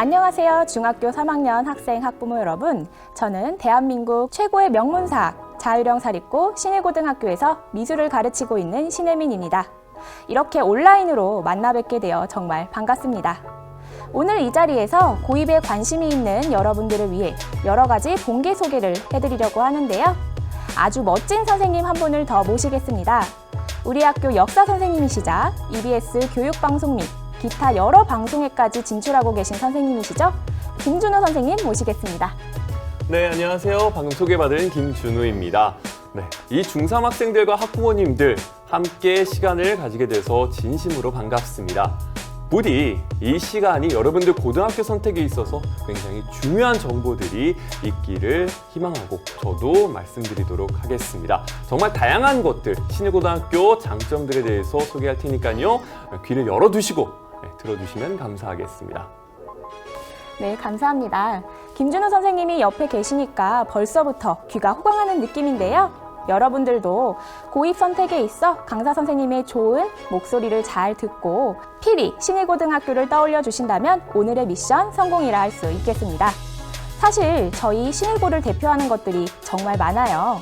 안녕하세요. 중학교 3학년 학생 학부모 여러분. 저는 대한민국 최고의 명문사학 자유령 사립고 신일고등학교에서 미술을 가르치고 있는 신혜민입니다. 이렇게 온라인으로 만나 뵙게 되어 정말 반갑습니다. 오늘 이 자리에서 고입에 관심이 있는 여러분들을 위해 여러 가지 본계 소개를 해드리려고 하는데요. 아주 멋진 선생님 한 분을 더 모시겠습니다. 우리 학교 역사 선생님이시자 EBS 교육방송 및 기타 여러 방송에까지 진출하고 계신 선생님이시죠? 김준우 선생님 모시겠습니다. 네, 안녕하세요. 방금 소개받은 김준우입니다. 네, 이 중3 학생들과 학부모님들 함께 시간을 가지게 돼서 진심으로 반갑습니다. 부디 이 시간이 여러분들 고등학교 선택에 있어서 굉장히 중요한 정보들이 있기를 희망하고 저도 말씀드리도록 하겠습니다. 정말 다양한 것들, 신일고등학교 장점들에 대해서 소개할 테니까요. 귀를 열어두시고 들어주시면 감사하겠습니다. 네, 감사합니다. 김준우 선생님이 옆에 계시니까 벌써부터 귀가 호강하는 느낌인데요. 여러분들도 고입 선택에 있어 강사 선생님의 좋은 목소리를 잘 듣고 필히 신일고등학교를 떠올려 주신다면 오늘의 미션 성공이라 할 수 있겠습니다. 사실 저희 신일고를 대표하는 것들이 정말 많아요.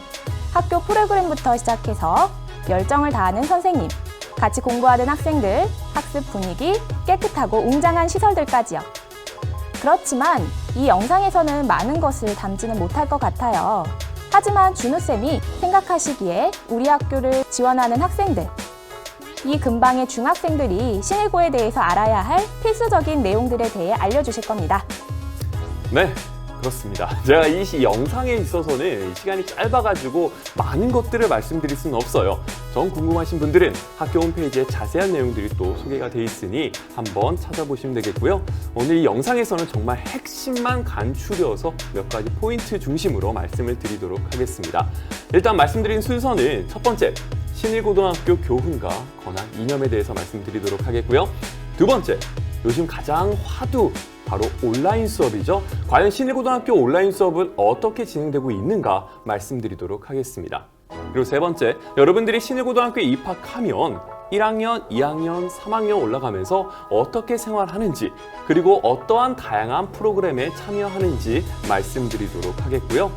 학교 프로그램부터 시작해서 열정을 다하는 선생님, 같이 공부하는 학생들, 학습 분위기, 깨끗하고 웅장한 시설들까지요. 그렇지만 이 영상에서는 많은 것을 담지는 못할 것 같아요. 하지만 준우쌤이 생각하시기에 우리 학교를 지원하는 학생들, 이 근방의 중학생들이 신일고에 대해서 알아야 할 필수적인 내용들에 대해 알려주실 겁니다. 네, 그렇습니다. 제가 이 영상에 있어서는 시간이 짧아가지고 많은 것들을 말씀드릴 수는 없어요. 전 궁금하신 분들은 학교 홈페이지에 자세한 내용들이 또 소개가 돼 있으니 한번 찾아보시면 되겠고요. 오늘 이 영상에서는 정말 핵심만 간추려서 몇 가지 포인트 중심으로 말씀을 드리도록 하겠습니다. 일단 말씀드린 순서는 첫 번째, 신일고등학교 교훈과 권학 이념에 대해서 말씀드리도록 하겠고요. 두 번째, 요즘 가장 화두 바로 온라인 수업이죠. 과연 신일고등학교 온라인 수업은 어떻게 진행되고 있는가 말씀드리도록 하겠습니다. 그리고 세 번째, 여러분들이 신일고등학교에 입학하면 1학년, 2학년, 3학년 올라가면서 어떻게 생활하는지 그리고 어떠한 다양한 프로그램에 참여하는지 말씀드리도록 하겠고요.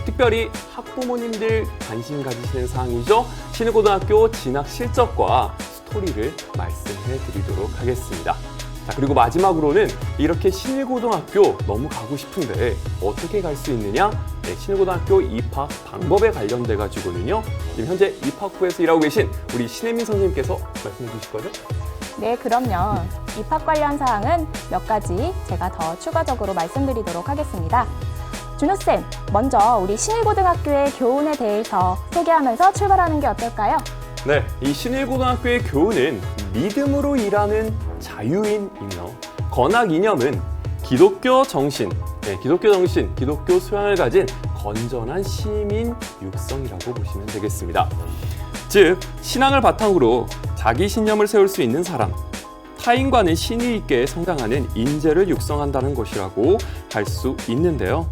특별히 학부모님들 관심 가지시는 사항이죠. 신일고등학교 진학 실적과 스토리를 말씀해 드리도록 하겠습니다. 자, 그리고 마지막으로는 이렇게 신일고등학교 너무 가고 싶은데 어떻게 갈 수 있느냐? 네, 신일고등학교 입학 방법에 관련돼 가지고는요. 지금 현재 입학부에서 일하고 계신 우리 신혜민 선생님께서 말씀해 주실 거죠? 네, 그럼요. 입학 관련 사항은 몇 가지 제가 더 추가적으로 말씀드리도록 하겠습니다. 준우쌤, 먼저 우리 신일고등학교의 교훈에 대해서 소개하면서 출발하는 게 어떨까요? 네, 이 신일고등학교의 교훈은 믿음으로 일하는 자유인이며 권학 이념은 기독교 정신, 기독교 소양을 가진 건전한 시민 육성이라고 보시면 되겠습니다. 즉, 신앙을 바탕으로 자기 신념을 세울 수 있는 사람, 타인과는 신의 있게 성장하는 인재를 육성한다는 것이라고 할 수 있는데요.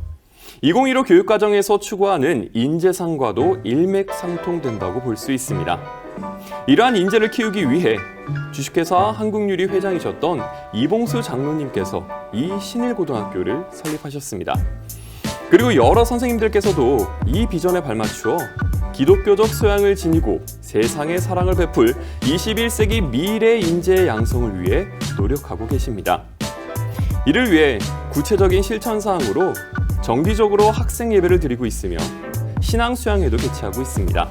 2015 교육과정에서 추구하는 인재상과도 일맥상통된다고 볼 수 있습니다. 이러한 인재를 키우기 위해 주식회사 한국유리 회장이셨던 이봉수 장로님께서 이 신일고등학교를 설립하셨습니다. 그리고 여러 선생님들께서도 이 비전에 발맞추어 기독교적 소양을 지니고 세상에 사랑을 베풀 21세기 미래 인재 양성을 위해 노력하고 계십니다. 이를 위해 구체적인 실천 사항으로 정기적으로 학생 예배를 드리고 있으며 신앙 수양회도 개최하고 있습니다.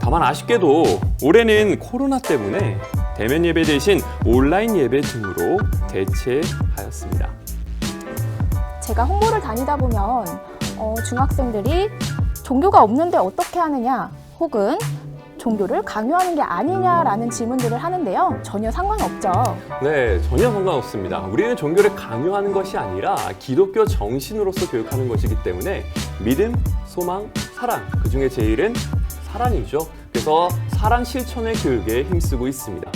다만 아쉽게도 올해는 코로나 때문에 대면 예배 대신 온라인 예배 등으로 대체하였습니다. 제가 홍보를 다니다 보면 중학생들이 종교가 없는데 어떻게 하느냐 혹은 종교를 강요하는 게 아니냐라는 질문들을 하는데요. 전혀 상관없죠. 네, 전혀 상관없습니다. 우리는 종교를 강요하는 것이 아니라 기독교 정신으로서 교육하는 것이기 때문에 믿음, 소망, 사랑, 그중에 제일은 사랑이죠. 그래서 사랑 실천의 교육에 힘쓰고 있습니다.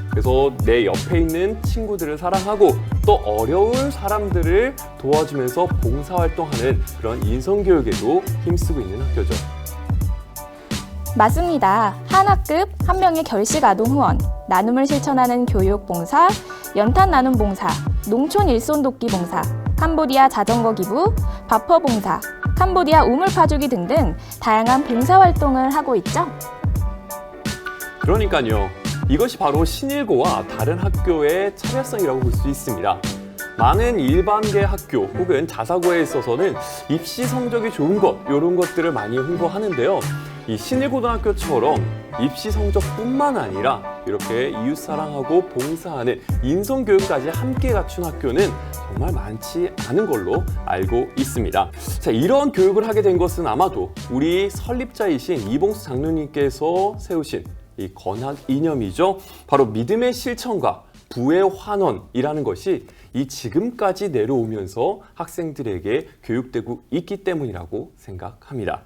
그래서 내 옆에 있는 친구들을 사랑하고 또 어려운 사람들을 도와주면서 봉사활동하는 그런 인성교육에도 힘쓰고 있는 학교죠. 맞습니다. 하나급 한 명의 결식 아동 후원, 나눔을 실천하는 교육 봉사, 연탄 나눔 봉사, 농촌 일손 돕기 봉사, 캄보디아 자전거 기부, 바퍼 봉사, 캄보디아 우물 파주기 등등 다양한 봉사 활동을 하고 있죠. 그러니까요. 이것이 바로 신일고와 다른 학교의 차별성이라고 볼 수 있습니다. 많은 일반계 학교 혹은 자사고에 있어서는 입시 성적이 좋은 것, 이런 것들을 많이 홍보하는데요. 이 신일고등학교처럼 입시 성적뿐만 아니라 이렇게 이웃사랑하고 봉사하는 인성교육까지 함께 갖춘 학교는 정말 많지 않은 걸로 알고 있습니다. 자, 이런 교육을 하게 된 것은 아마도 우리 설립자이신 이봉수 장로님께서 세우신 이 건학 이념이죠. 바로 믿음의 실천과 부의 환원이라는 것이 이 지금까지 내려오면서 학생들에게 교육되고 있기 때문이라고 생각합니다.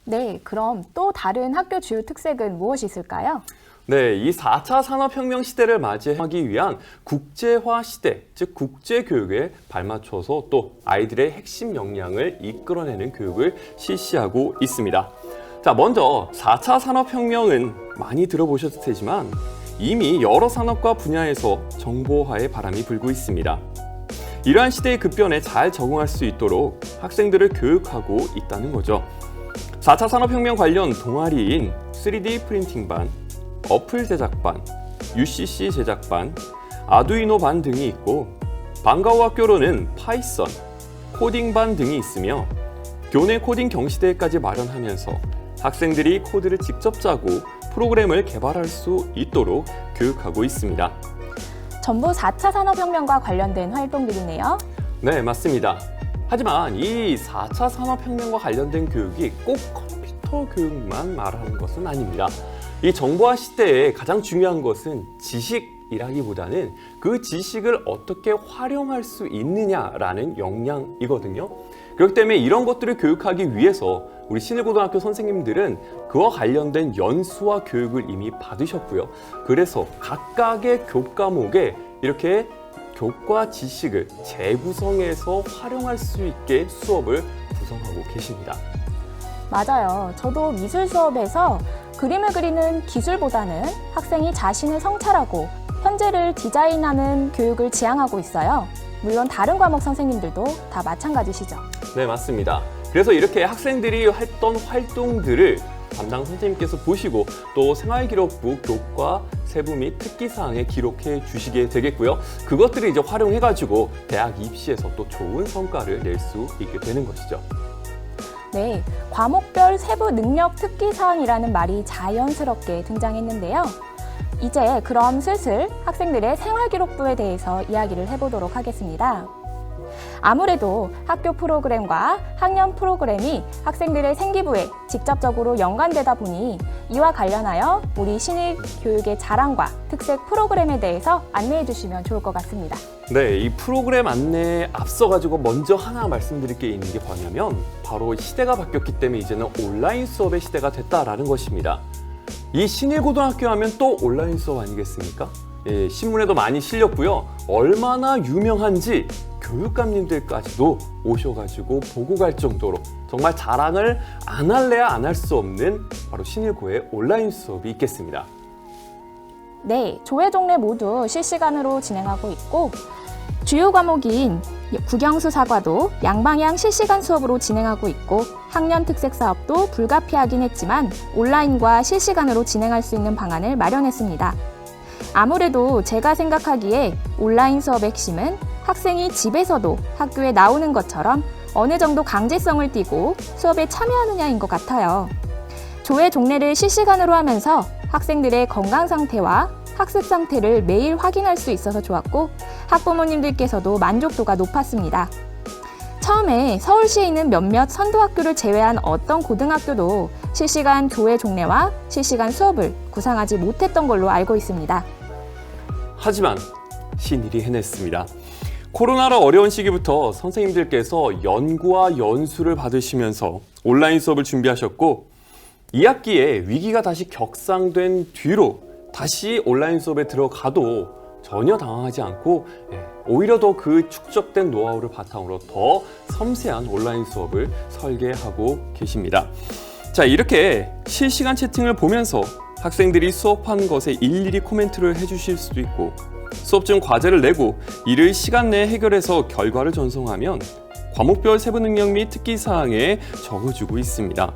네, 그럼 또 다른 학교 주요 특색은 무엇이 있을까요? 네, 이 4차 산업혁명 시대를 맞이하기 위한 국제화 시대, 즉 국제교육에 발맞춰서 또 아이들의 핵심 역량을 이끌어내는 교육을 실시하고 있습니다. 자, 먼저 4차 산업혁명은 많이 들어보셨을 테지만 이미 여러 산업과 분야에서 정보화의 바람이 불고 있습니다. 이러한 시대의 급변에 잘 적응할 수 있도록 학생들을 교육하고 있다는 거죠. 4차 산업혁명 관련 동아리인 3D 프린팅반, 어플 제작반, UCC 제작반, 아두이노반 등이 있고 방과후 학교로는 파이썬, 코딩반 등이 있으며 교내 코딩 경시대회까지 마련하면서 학생들이 코드를 직접 짜고 프로그램을 개발할 수 있도록 교육하고 있습니다. 전부 4차 산업혁명과 관련된 활동들이네요. 네, 맞습니다. 하지만 이 4차 산업혁명과 관련된 교육이 꼭 컴퓨터 교육만 말하는 것은 아닙니다. 이 정보화 시대에 가장 중요한 것은 지식이라기보다는 그 지식을 어떻게 활용할 수 있느냐라는 역량이거든요. 그렇기 때문에 이런 것들을 교육하기 위해서 우리 신일고등학교 선생님들은 그와 관련된 연수와 교육을 이미 받으셨고요. 그래서 각각의 교과목에 이렇게 교과 지식을 재구성해서 활용할 수 있게 수업을 구성하고 계십니다. 맞아요. 저도 미술 수업에서 그림을 그리는 기술보다는 학생이 자신을 성찰하고 현재를 디자인하는 교육을 지향하고 있어요. 물론 다른 과목 선생님들도 다 마찬가지시죠. 네, 맞습니다. 그래서 이렇게 학생들이 했던 활동들을 담당 선생님께서 보시고 또 생활기록부 교과 세부 및 특기사항에 기록해 주시게 되겠고요. 그것들을 이제 활용해가지고 대학 입시에서 또 좋은 성과를 낼 수 있게 되는 것이죠. 네, 과목별 세부 능력 특기사항이라는 말이 자연스럽게 등장했는데요. 이제 그럼 슬슬 학생들의 생활기록부에 대해서 이야기를 해보도록 하겠습니다. 아무래도 학교 프로그램과 학년 프로그램이 학생들의 생기부에 직접적으로 연관되다 보니 이와 관련하여 우리 신일교육의 자랑과 특색 프로그램에 대해서 안내해 주시면 좋을 것 같습니다. 네, 이 프로그램 안내에 앞서가지고 먼저 하나 말씀드릴 게 있는 게 뭐냐면 바로 시대가 바뀌었기 때문에 이제는 온라인 수업의 시대가 됐다라는 것입니다. 이 신일고등학교 하면 또 온라인 수업 아니겠습니까? 예, 신문에도 많이 실렸고요. 얼마나 유명한지 교육감님들까지도 오셔가지고 보고 갈 정도로 정말 자랑을 안 할래야 안 할 수 없는 바로 신일고의 온라인 수업이 있겠습니다. 네, 조회 종례 모두 실시간으로 진행하고 있고 주요 과목인 국영수 사과도 양방향 실시간 수업으로 진행하고 있고 학년 특색 사업도 불가피하긴 했지만 온라인과 실시간으로 진행할 수 있는 방안을 마련했습니다. 아무래도 제가 생각하기에 온라인 수업의 핵심은 학생이 집에서도 학교에 나오는 것처럼 어느 정도 강제성을 띠고 수업에 참여하느냐인 것 같아요. 조회 종례를 실시간으로 하면서 학생들의 건강 상태와 학습 상태를 매일 확인할 수 있어서 좋았고 학부모님들께서도 만족도가 높았습니다. 처음에 서울시에 있는 몇몇 선도학교를 제외한 어떤 고등학교도 실시간 조회 종례와 실시간 수업을 구상하지 못했던 걸로 알고 있습니다. 하지만 신일이 해냈습니다. 코로나로 어려운 시기부터 선생님들께서 연구와 연수를 받으시면서 온라인 수업을 준비하셨고 2학기에 위기가 다시 격상된 뒤로 다시 온라인 수업에 들어가도 전혀 당황하지 않고 오히려 더 그 축적된 노하우를 바탕으로 더 섬세한 온라인 수업을 설계하고 계십니다. 자, 이렇게 실시간 채팅을 보면서 학생들이 수업한 것에 일일이 코멘트를 해주실 수도 있고 수업 중 과제를 내고 이를 시간 내에 해결해서 결과를 전송하면 과목별 세부 능력 및 특기 사항에 적어주고 있습니다.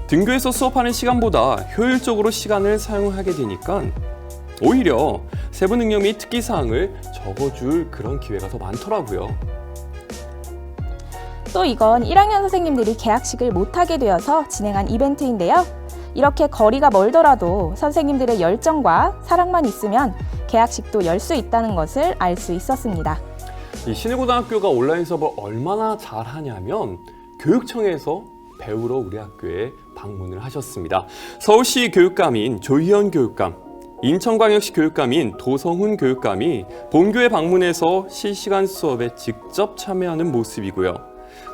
등교에서 수업하는 시간보다 효율적으로 시간을 사용하게 되니까 오히려 세부 능력 및 특기 사항을 적어줄 그런 기회가 더 많더라고요. 또 이건 1학년 선생님들이 개학식을 못하게 되어서 진행한 이벤트인데요. 이렇게 거리가 멀더라도 선생님들의 열정과 사랑만 있으면 개학식도 열 수 있다는 것을 알 수 있었습니다. 이 신일고등학교가 온라인 수업을 얼마나 잘하냐면 교육청에서 배우러 우리 학교에 방문을 하셨습니다. 서울시 교육감인 조희연 교육감, 인천광역시 교육감인 도성훈 교육감이 본교에 방문해서 실시간 수업에 직접 참여하는 모습이고요.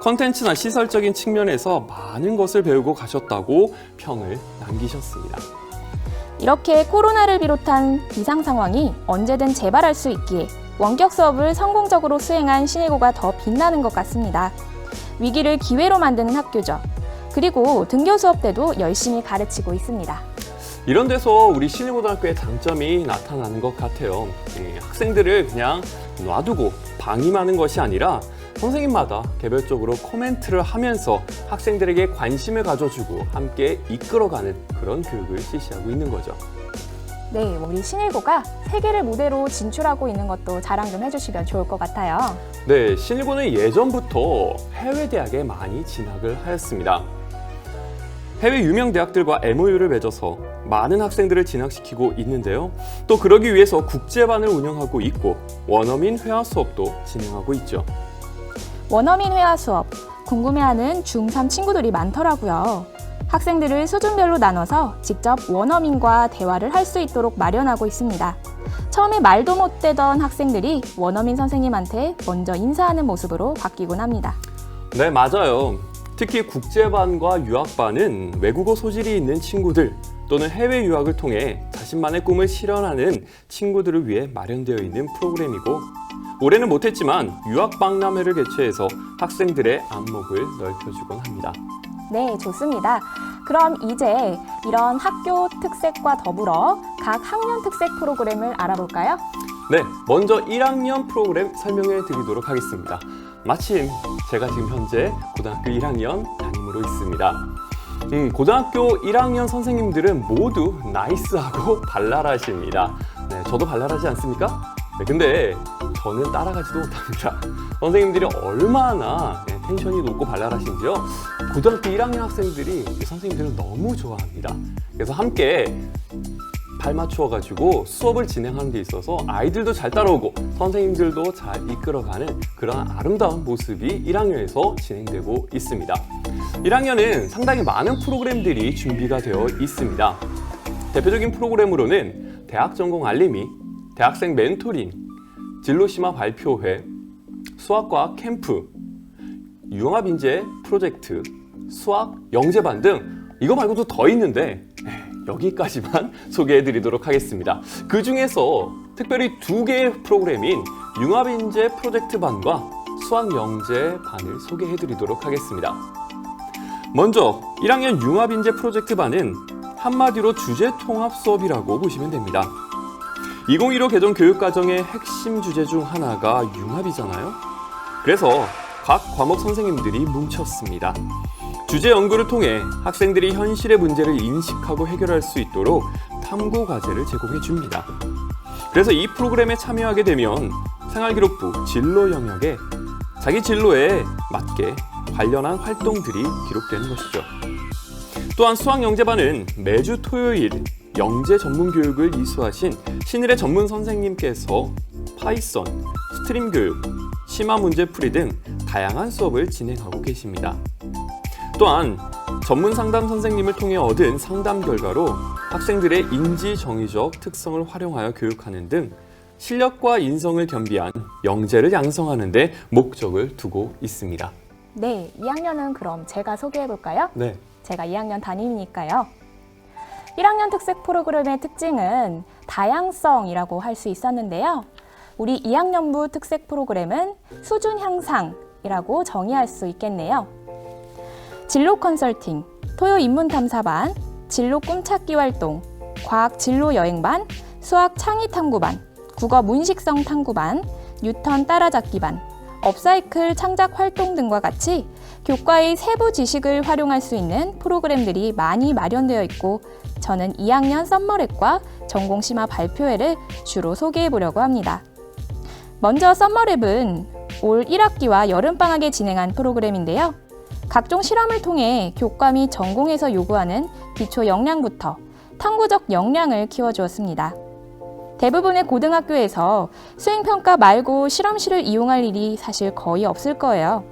컨텐츠나 시설적인 측면에서 많은 것을 배우고 가셨다고 평을 남기셨습니다. 이렇게 코로나를 비롯한 비상 상황이 언제든 재발할 수 있기에 원격 수업을 성공적으로 수행한 신일고가 더 빛나는 것 같습니다. 위기를 기회로 만드는 학교죠. 그리고 등교 수업 때도 열심히 가르치고 있습니다. 이런 데서 우리 신일고등학교의 장점이 나타나는 것 같아요. 학생들을 그냥 놔두고 방임하는 것이 아니라 선생님마다 개별적으로 코멘트를 하면서 학생들에게 관심을 가져주고 함께 이끌어가는 그런 교육을 실시하고 있는 거죠. 네, 우리 신일고가 세계를 무대로 진출하고 있는 것도 자랑 좀 해주시면 좋을 것 같아요. 네, 신일고는 예전부터 해외 대학에 많이 진학을 하였습니다. 해외 유명 대학들과 MOU를 맺어서 많은 학생들을 진학시키고 있는데요. 또 그러기 위해서 국제반을 운영하고 있고 원어민 회화 수업도 진행하고 있죠. 원어민 회화 수업, 궁금해하는 중3 친구들이 많더라고요. 학생들을 수준별로 나눠서 직접 원어민과 대화를 할 수 있도록 마련하고 있습니다. 처음에 말도 못 되던 학생들이 원어민 선생님한테 먼저 인사하는 모습으로 바뀌곤 합니다. 네, 맞아요. 특히 국제반과 유학반은 외국어 소질이 있는 친구들 또는 해외 유학을 통해 자신만의 꿈을 실현하는 친구들을 위해 마련되어 있는 프로그램이고 올해는 못했지만 유학 박람회를 개최해서 학생들의 안목을 넓혀주곤 합니다. 네, 좋습니다. 그럼 이제 이런 학교 특색과 더불어 각 학년 특색 프로그램을 알아볼까요? 네, 먼저 1학년 프로그램 설명해 드리도록 하겠습니다. 마침 제가 지금 현재 고등학교 1학년 담임으로 있습니다. 고등학교 1학년 선생님들은 모두 나이스하고 발랄하십니다. 네, 저도 발랄하지 않습니까? 네, 근데 저는 따라가지도 못합니다. 선생님들이 얼마나 텐션이 높고 발랄하신지요. 고등학교 1학년 학생들이 선생님들을 너무 좋아합니다. 그래서 함께 발 맞추어가지고 수업을 진행하는 데 있어서 아이들도 잘 따라오고 선생님들도 잘 이끌어가는 그런 아름다운 모습이 1학년에서 진행되고 있습니다. 1학년은 상당히 많은 프로그램들이 준비가 되어 있습니다. 대표적인 프로그램으로는 대학 전공 알림이, 대학생 멘토링, 진로심화 발표회, 수학과학 캠프, 융합인재 프로젝트, 수학 영재반 등 이거 말고도 더 있는데 여기까지만 소개해드리도록 하겠습니다. 그 중에서 특별히 2개의 프로그램인 융합인재 프로젝트반과 수학영재반을 소개해드리도록 하겠습니다. 먼저 1학년 융합인재 프로젝트반은 한마디로 주제통합 수업이라고 보시면 됩니다. 2015 개정 교육과정의 핵심 주제 중 하나가 융합이잖아요. 그래서 각 과목 선생님들이 뭉쳤습니다. 주제 연구를 통해 학생들이 현실의 문제를 인식하고 해결할 수 있도록 탐구 과제를 제공해 줍니다. 그래서 이 프로그램에 참여하게 되면 생활기록부 진로 영역에 자기 진로에 맞게 관련한 활동들이 기록되는 것이죠. 또한 수학영재반은 매주 토요일 영재 전문 교육을 이수하신 신일의 전문 선생님께서 파이썬, 스트림 교육, 심화 문제풀이 등 다양한 수업을 진행하고 계십니다. 또한 전문 상담 선생님을 통해 얻은 상담 결과로 학생들의 인지 정의적 특성을 활용하여 교육하는 등 실력과 인성을 겸비한 영재를 양성하는 데 목적을 두고 있습니다. 네, 2학년은 그럼 제가 소개해 볼까요? 네. 제가 2학년 담임이니까요. 1학년 특색 프로그램의 특징은 다양성이라고 할 수 있었는데요. 우리 2학년부 특색 프로그램은 수준 향상이라고 정의할 수 있겠네요. 진로 컨설팅, 토요 인문 탐사반, 진로 꿈찾기 활동, 과학 진로 여행반, 수학 창의 탐구반, 국어 문식성 탐구반, 뉴턴 따라잡기반, 업사이클 창작 활동 등과 같이 교과의 세부 지식을 활용할 수 있는 프로그램들이 많이 마련되어 있고 저는 2학년 썸머랩과 전공 심화 발표회를 주로 소개해 보려고 합니다. 먼저 썸머랩은 올 1학기와 여름방학에 진행한 프로그램인데요. 각종 실험을 통해 교과 및 전공에서 요구하는 기초 역량부터 탐구적 역량을 키워주었습니다. 대부분의 고등학교에서 수행평가 말고 실험실을 이용할 일이 사실 거의 없을 거예요.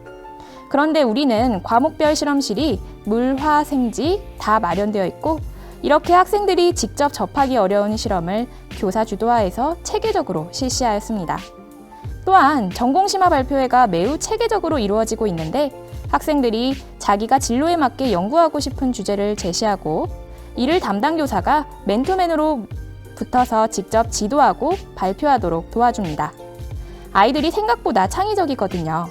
그런데 우리는 과목별 실험실이 물, 화, 생지 다 마련되어 있고 이렇게 학생들이 직접 접하기 어려운 실험을 교사 주도하에서 체계적으로 실시하였습니다. 또한 전공심화 발표회가 매우 체계적으로 이루어지고 있는데 학생들이 자기가 진로에 맞게 연구하고 싶은 주제를 제시하고 이를 담당 교사가 맨투맨으로 붙어서 직접 지도하고 발표하도록 도와줍니다. 아이들이 생각보다 창의적이거든요.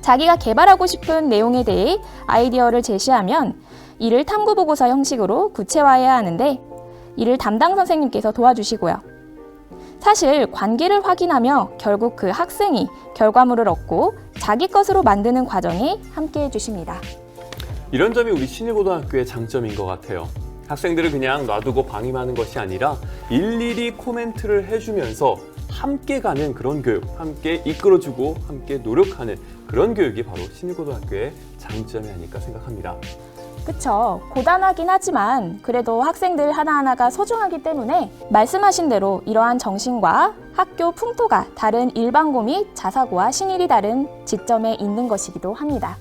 자기가 개발하고 싶은 내용에 대해 아이디어를 제시하면 이를 탐구보고서 형식으로 구체화해야 하는데 이를 담당 선생님께서 도와주시고요. 사실 관계를 확인하며 결국 그 학생이 결과물을 얻고 자기 것으로 만드는 과정에 함께해 주십니다. 이런 점이 우리 신일고등학교의 장점인 것 같아요. 학생들을 그냥 놔두고 방임하는 것이 아니라 일일이 코멘트를 해주면서 함께 가는 그런 교육, 함께 이끌어주고 함께 노력하는 그런 교육이 바로 신일고등학교의 장점이 아닐까 생각합니다. 그쵸. 고단하긴 하지만 그래도 학생들 하나하나가 소중하기 때문에 말씀하신 대로 이러한 정신과 학교 풍토가 다른 일반고 및 자사고와 신일이 다른 지점에 있는 것이기도 합니다.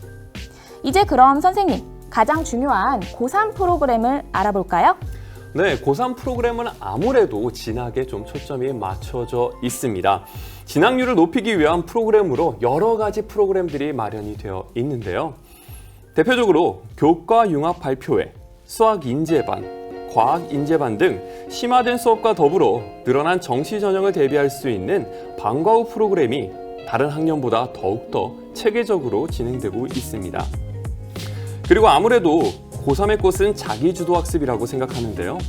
이제 그럼 선생님, 가장 중요한 고3 프로그램을 알아볼까요? 네, 고3 프로그램은 아무래도 진학에 좀 초점이 맞춰져 있습니다. 진학률을 높이기 위한 프로그램으로 여러 가지 프로그램들이 마련이 되어 있는데요. 대표적으로 교과 융합 발표회, 수학 인재반, 과학 인재반 등 심화된 수업과 더불어 늘어난 정시 전형을 대비할 수 있는 방과 후 프로그램이 다른 학년보다 더욱더 체계적으로 진행되고 있습니다. 그리고 아무래도 고3의 꽃은 자기주도 학습이라고 생각하는데요.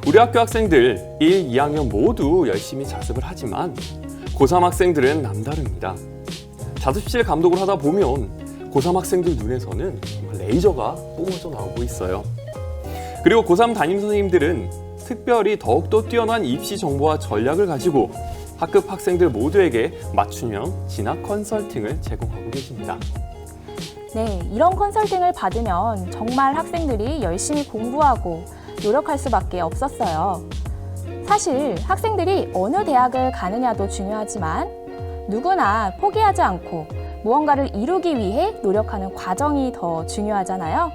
우리 학교 학생들 1, 2학년 모두 열심히 자습을 하지만 고3 학생들은 남다릅니다. 자습실 감독을 하다 보면 고3 학생들 눈에서는 정말 레이저가 뿜어져 나오고 있어요. 그리고 고3 담임 선생님들은 특별히 더욱더 뛰어난 입시 정보와 전략을 가지고 학급 학생들 모두에게 맞춤형 진학 컨설팅을 제공하고 계십니다. 네, 이런 컨설팅을 받으면 정말 학생들이 열심히 공부하고 노력할 수밖에 없었어요. 사실 학생들이 어느 대학을 가느냐도 중요하지만 누구나 포기하지 않고 무언가를 이루기 위해 노력하는 과정이 더 중요하잖아요.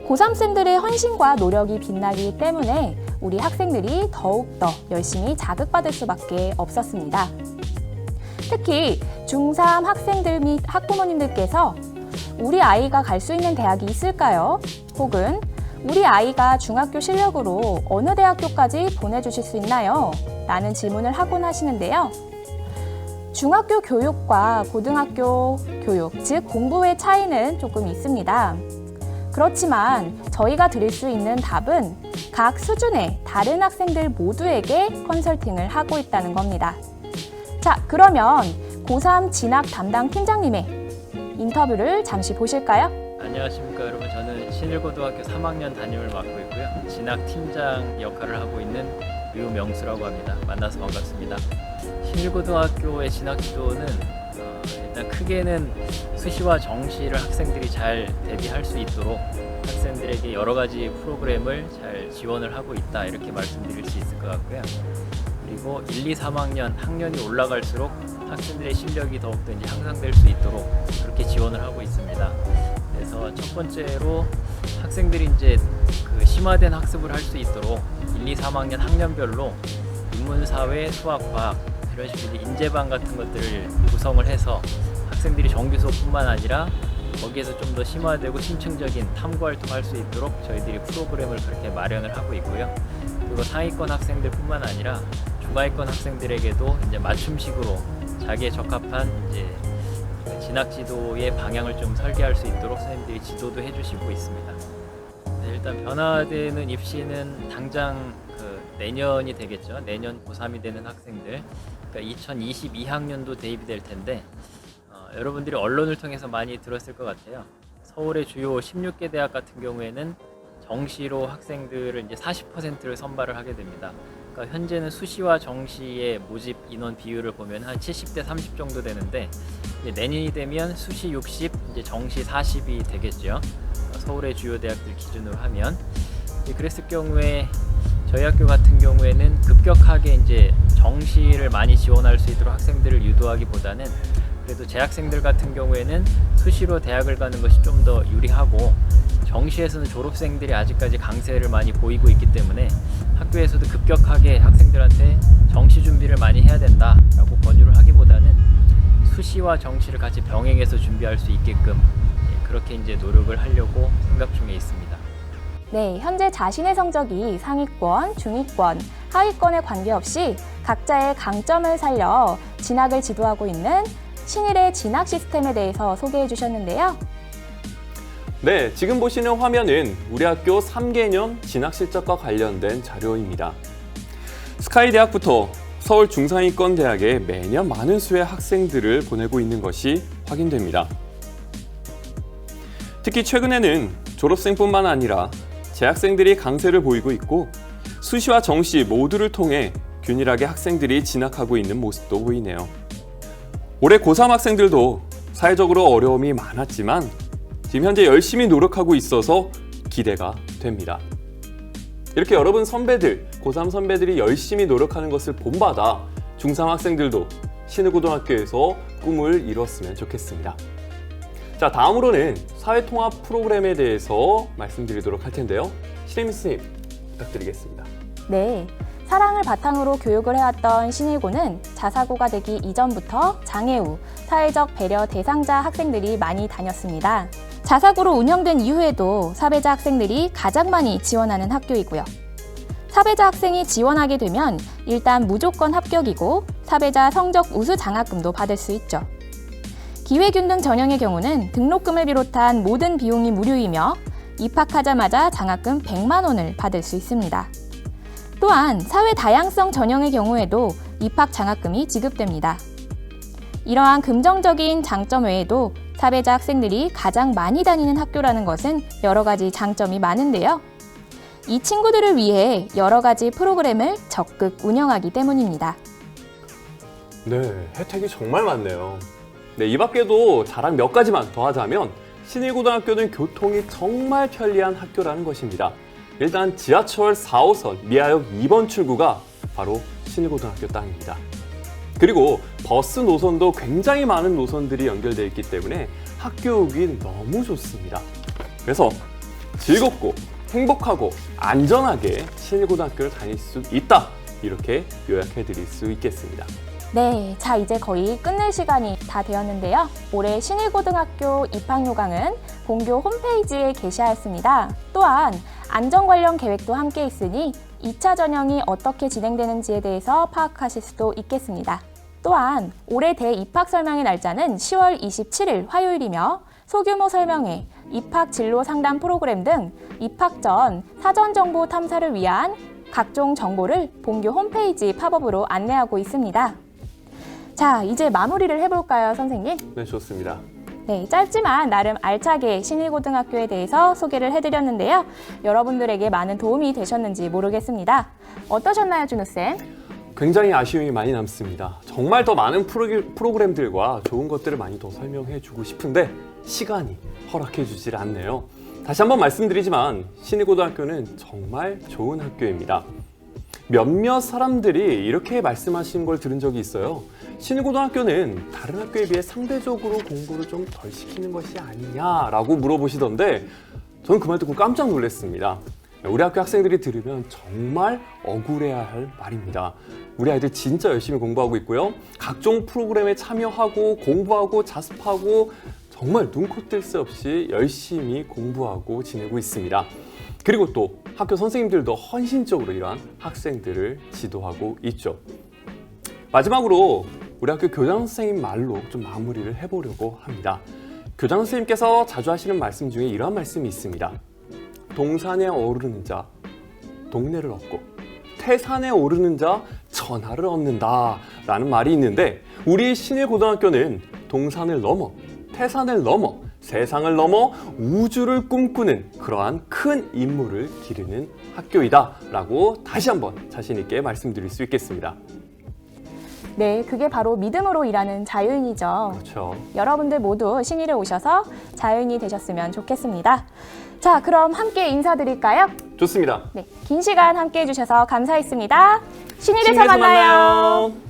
고3쌤들의 헌신과 노력이 빛나기 때문에 우리 학생들이 더욱더 열심히 자극받을 수밖에 없었습니다. 특히 중3 학생들 및 학부모님들께서 우리 아이가 갈 수 있는 대학이 있을까요? 혹은 우리 아이가 중학교 실력으로 어느 대학교까지 보내주실 수 있나요? 라는 질문을 하곤 하시는데요. 중학교 교육과 고등학교 교육, 즉 공부의 차이는 조금 있습니다. 그렇지만 저희가 드릴 수 있는 답은 각 수준의 다른 학생들 모두에게 컨설팅을 하고 있다는 겁니다. 자, 그러면 고3 진학 담당 팀장님의 인터뷰를 잠시 보실까요? 안녕하십니까 여러분. 저는 신일고등학교 3학년 담임을 맡고 있고요. 진학팀장 역할을 하고 있는 류명수라고 합니다. 만나서 반갑습니다. 신일고등학교의 진학지도는 일단 크게는 수시와 정시를 학생들이 잘 대비할 수 있도록 학생들에게 여러 가지 프로그램을 잘 지원을 하고 있다, 이렇게 말씀드릴 수 있을 것 같고요. 그리고 1, 2, 3학년 학년이 올라갈수록 학생들의 실력이 더욱더 이제 향상될 수 있도록 그렇게 지원을 하고 있습니다. 그래서 첫 번째로 학생들이 이제 그 심화된 학습을 할 수 있도록 1, 2, 3학년 학년별로 인문사회, 수학과학 이런 식으로 인재반 같은 것들을 구성을 해서 학생들이 정규 수업뿐만 아니라 거기에서 좀 더 심화되고 심층적인 탐구 활동할 수 있도록 저희들이 프로그램을 그렇게 마련을 하고 있고요. 그리고 상위권 학생들뿐만 아니라 중하위권 학생들에게도 이제 맞춤식으로 자기에 적합한 이제 진학 지도의 방향을 좀 설계할 수 있도록 선생님들이 지도도 해주시고 있습니다. 네, 일단 변화되는 입시는 당장 내년이 되겠죠. 내년 고3이 되는 학생들, 그러니까 2022학년도 대입이 될 텐데 여러분들이 언론을 통해서 많이 들었을 것 같아요. 서울의 주요 16개 대학 같은 경우에는 정시로 학생들을 이제 40%를 선발을 하게 됩니다. 그러니까 현재는 수시와 정시의 모집 인원 비율을 보면 한 70대 30 정도 되는데 이제 내년이 되면 수시 60, 이제 정시 40이 되겠죠. 서울의 주요 대학들 기준으로 하면 그랬을 경우에 저희 학교 같은 경우에는 급격하게 이제 정시를 많이 지원할 수 있도록 학생들을 유도하기보다는 그래도 재학생들 같은 경우에는 수시로 대학을 가는 것이 좀 더 유리하고 정시에서는 졸업생들이 아직까지 강세를 많이 보이고 있기 때문에 학교에서도 급격하게 학생들한테 정시 준비를 많이 해야 된다라고 권유를 하기보다는 수시와 정시를 같이 병행해서 준비할 수 있게끔 그렇게 이제 노력을 하려고 생각 중에 있습니다. 네, 현재 자신의 성적이 상위권, 중위권, 하위권에 관계없이 각자의 강점을 살려 진학을 지도하고 있는 신일의 진학 시스템에 대해서 소개해 주셨는데요. 네, 지금 보시는 화면은 우리 학교 3개년 진학 실적과 관련된 자료입니다. 스카이대학부터 서울 중상위권 대학에 매년 많은 수의 학생들을 보내고 있는 것이 확인됩니다. 특히 최근에는 졸업생뿐만 아니라 재학생들이 강세를 보이고 있고 수시와 정시 모두를 통해 균일하게 학생들이 진학하고 있는 모습도 보이네요. 올해 고3 학생들도 사회적으로 어려움이 많았지만 지금 현재 열심히 노력하고 있어서 기대가 됩니다. 이렇게 여러분 선배들, 고3 선배들이 열심히 노력하는 것을 본받아 중3 학생들도 신일고등학교에서 꿈을 이뤘으면 좋겠습니다. 자, 다음으로는 사회통합 프로그램에 대해서 말씀드리도록 할 텐데요. 신혜미 선생님 부탁드리겠습니다. 네, 사랑을 바탕으로 교육을 해왔던 신일고는 자사고가 되기 이전부터 장애우, 사회적 배려 대상자 학생들이 많이 다녔습니다. 자사고로 운영된 이후에도 사배자 학생들이 가장 많이 지원하는 학교이고요. 사배자 학생이 지원하게 되면 일단 무조건 합격이고 사배자 성적 우수 장학금도 받을 수 있죠. 기회균등 전형의 경우는 등록금을 비롯한 모든 비용이 무료이며 입학하자마자 장학금 100만 원을 받을 수 있습니다. 또한 사회 다양성 전형의 경우에도 입학 장학금이 지급됩니다. 이러한 긍정적인 장점 외에도 사배자 학생들이 가장 많이 다니는 학교라는 것은 여러 가지 장점이 많은데요. 이 친구들을 위해 여러 가지 프로그램을 적극 운영하기 때문입니다. 네, 혜택이 정말 많네요. 네, 이 밖에도 자랑 몇 가지만 더 하자면 신일고등학교는 교통이 정말 편리한 학교라는 것입니다. 일단 지하철 4호선 미아역 2번 출구가 바로 신일고등학교 땅입니다. 그리고 버스 노선도 굉장히 많은 노선들이 연결되어 있기 때문에 학교 오기 너무 좋습니다. 그래서 즐겁고 행복하고 안전하게 신일고등학교를 다닐 수 있다, 이렇게 요약해 드릴 수 있겠습니다. 네, 자 이제 거의 끝낼 시간이 다 되었는데요. 올해 신일고등학교 입학요강은 본교 홈페이지에 게시하였습니다. 또한 안전 관련 계획도 함께 있으니 2차 전형이 어떻게 진행되는지에 대해서 파악하실 수도 있겠습니다. 또한 올해 대입학 설명회 날짜는 10월 27일 화요일이며 소규모 설명회, 입학 진로 상담 프로그램 등 입학 전 사전 정보 탐사를 위한 각종 정보를 본교 홈페이지 팝업으로 안내하고 있습니다. 자, 이제 마무리를 해볼까요, 선생님? 네, 좋습니다. 네, 짧지만 나름 알차게 신일고등학교에 대해서 소개를 해드렸는데요. 여러분들에게 많은 도움이 되셨는지 모르겠습니다. 어떠셨나요, 준우쌤? 굉장히 아쉬움이 많이 남습니다. 정말 더 많은 프로그램들과 좋은 것들을 많이 더 설명해주고 싶은데 시간이 허락해주질 않네요. 다시 한번 말씀드리지만 신일고등학교는 정말 좋은 학교입니다. 몇몇 사람들이 이렇게 말씀하신 걸 들은 적이 있어요. 신일고등학교는 다른 학교에 비해 상대적으로 공부를 좀 덜 시키는 것이 아니냐라고 물어보시던데 저는 그 말 듣고 깜짝 놀랐습니다. 우리 학교 학생들이 들으면 정말 억울해야 할 말입니다. 우리 아이들 진짜 열심히 공부하고 있고요. 각종 프로그램에 참여하고 공부하고 자습하고 정말 눈코 뜰 새 없이 열심히 공부하고 지내고 있습니다. 그리고 또 학교 선생님들도 헌신적으로 이러한 학생들을 지도하고 있죠. 마지막으로 우리 학교 교장 선생님 말로 좀 마무리를 해보려고 합니다. 교장 선생님께서 자주 하시는 말씀 중에 이러한 말씀이 있습니다. 동산에 어우르는 자, 동네를 얻고 태산에 오르는 자 천하를 얻는다 라는 말이 있는데 우리 신일고등학교는 동산을 넘어 태산을 넘어 세상을 넘어 우주를 꿈꾸는 그러한 큰 임무를 기르는 학교이다 라고 다시 한번 자신 있게 말씀드릴 수 있겠습니다. 네, 그게 바로 믿음으로 일하는 자유인이죠. 그렇죠. 여러분들 모두 신일에 오셔서 자유인이 되셨으면 좋겠습니다. 자, 그럼 함께 인사드릴까요? 좋습니다. 네, 긴 시간 함께 해주셔서 감사했습니다. 신일에서 신일에서 만나요. 만나요.